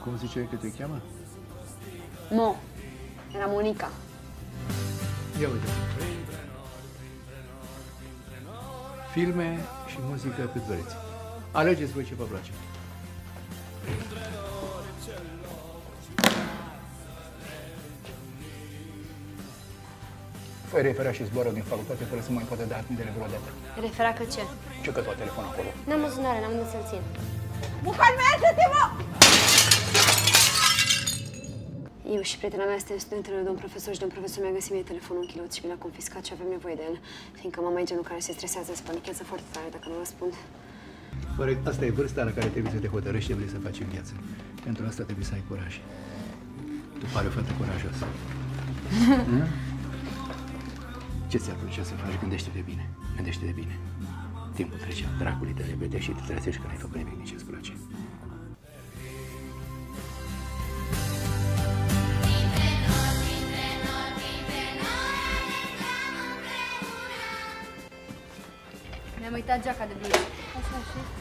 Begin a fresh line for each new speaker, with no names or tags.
Cum ziceai că te cheamă?
Mo. Era Monica.
Ia uite. Filme și muzică cât vreți. Alegeți voi ce vă place. Fă refera și zboară din facultate fără să mai poată da admitere vreodată.
Refera că ce?
Ce că tot telefon acolo?
N-am buzunare, n-am unde să-l țin.
Calmează-te, mă!
Eu și prietena mea suntem studentele lui domn profesor și domn profesor mi-a găsit mie telefonul în chiloț și mi l-a confiscat și avem nevoie de el, fiindcă mama e genul care se stresează, se panichează foarte tare dacă nu răspund.
Corect, asta e vârsta la care trebuie să te hotărăști ce vrei să faci în viață. Pentru asta trebuie să ai curaj. Tu pare o fată curajoasă. Ce ți-ar plăcea să faci? Gândește-te bine. Gândește-te bine. Timpul trece, dracului te repede și te trezești că n-ai făcut nimic nici ce-ți place.
Mi-am uitat geaca de blugi. Asta și?